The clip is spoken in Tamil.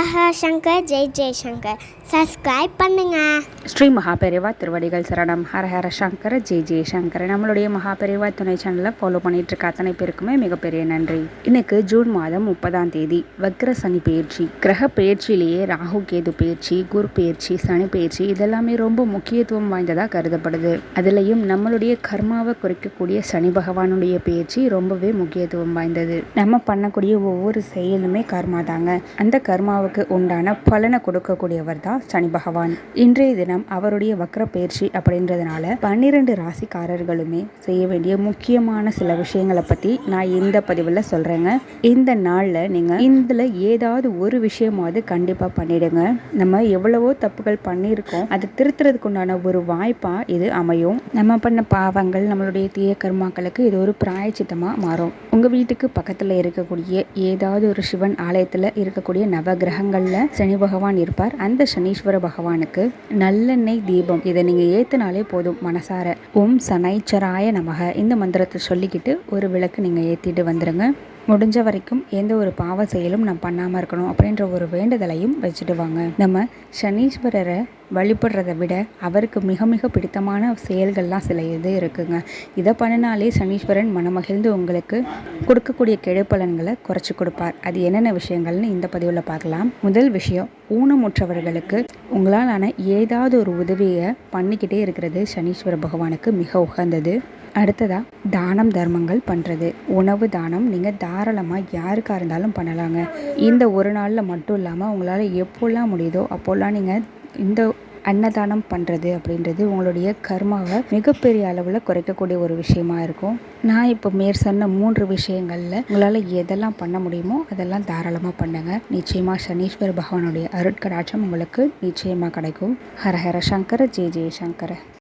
ஹர சங்கர் ஜெய் ஜெய்சங்கர். சப்ஸ்கிரைப் பண்ணுங்க. ஸ்ரீ மகாபெரிவா திருவடிகள் சரணம். ஹர ஹர சங்கர ஜெய் ஜெய்சங்கர். நம்மளுடைய மகாபெரிவா துணை சேனலை ஃபாலோ பண்ணிட்டு இருக்க அத்தனை பேருக்குமே மிகப்பெரிய நன்றி. இன்னைக்கு ஜூன் மாதம் 30 வக்ர சனி பயிற்சி. கிரக பயிற்சியிலேயே ராகு கேது பயிற்சி, குரு பயிற்சி, சனி பயிற்சி இதெல்லாமே ரொம்ப முக்கியத்துவம் வாய்ந்ததாக கருதப்படுது. அதுலேயும் நம்மளுடைய கர்மாவை குறைக்கக்கூடிய சனி பகவானுடைய பயிற்சி ரொம்பவே முக்கியத்துவம் வாய்ந்தது. நம்ம பண்ணக்கூடிய ஒவ்வொரு செயலுமே கர்மா தாங்க. அந்த கர்மாவுக்கு உண்டான பலனை கொடுக்கக்கூடியவர் தான் சனி பகவான். இன்றைய தினம் அவருடைய வக்ர பயிற்சி அப்படின்றதுனால 12 ராசிக்காரர்களுமே செய்ய வேண்டிய முக்கியமான சில விஷயங்களை பற்றி நான் இந்த பதிவில் சொல்கிறேங்க. இந்த நாளில் நீங்கள் இதில் ஏதாவது ஒரு விஷயமாவது கண்டிப்பாக பண்ணிடுங்க. நம்ம எவ்வளவோ தப்புகள் பண்ணியிருக்கோம், அதை திருத்துறதுக்கு உண்டான ஒரு வாய்ப்பாக இது அமையும். நம்ம பண்ண பாவங்கள், நம்மளுடைய தீய கர்மாக்களுக்கு இது ஒரு பிராயச்சித்தமாக மாறும். உங்கள் வீட்டுக்கு பக்கத்தில் இருக்கக்கூடிய ஏதாவது ஒரு சிவன் ஆலயத்தில் இருக்கக்கூடிய நவகிரகங்களில் சனி பகவான் இருப்பார். அந்த சனீஸ்வர பகவானுக்கு நல்லெண்ணெய் தீபம் இதை நீங்கள் ஏற்றினாலே போதும். மனசார ஓம் சனைச்சராய நமக இந்த மந்திரத்தை சொல்லிக்கிட்டு ஒரு விளக்கு நீங்கள் ஏற்றிட்டு வந்துடுங்க. முடிஞ்ச வரைக்கும் எந்த ஒரு பாவ செயலும் நான் பண்ணாமல் இருக்கணும் அப்படின்ற ஒரு வேண்டுதலையும் வச்சுட்டு வாங்க. நம்ம சனீஸ்வரரை வழிபடுறதை விட அவருக்கு மிக மிக பிடித்தமான செயல்கள்லாம் சில இது இருக்குங்க. இதை பண்ணினாலே சனீஸ்வரன் மனமகிழ்ந்து உங்களுக்கு கொடுக்கக்கூடிய கெடுபலன்களை குறைச்சி கொடுப்பார். அது என்னென்ன விஷயங்கள்னு இந்த பதிவில் பார்க்கலாம். முதல் விஷயம், ஊனமுற்றவர்களுக்கு உங்களாலான ஏதாவது ஒரு உதவியை பண்ணிக்கிட்டே இருக்கிறது சனீஸ்வர பகவானுக்கு மிக உகந்தது. அடுத்ததாக தானம் தர்மங்கள் பண்ணுறது. உணவு தானம் நீங்கள் தாராளமாக யாருக்காக இருந்தாலும் பண்ணலாங்க. இந்த ஒரு நாளில் மட்டும் இல்லாமல் உங்களால் எப்போல்லாம் முடியுதோ அப்போல்லாம் நீங்கள் இந்த அன்னதானம் பண்ணுறது அப்படின்றது உங்களுடைய கர்மாவை மிகப்பெரிய அளவில் குறைக்கக்கூடிய ஒரு விஷயமா இருக்கும். நான் இப்போ சொன்ன 3 விஷயங்களில் உங்களால் எதெல்லாம் பண்ண முடியுமோ அதெல்லாம் தாராளமாக பண்ணுங்க. நிச்சயமாக சனீஸ்வர பகவானுடைய அருட்கடாட்சம் உங்களுக்கு நிச்சயமாக கிடைக்கும். ஹர ஹர சங்கர ஜெய் ஜெய் சங்கர.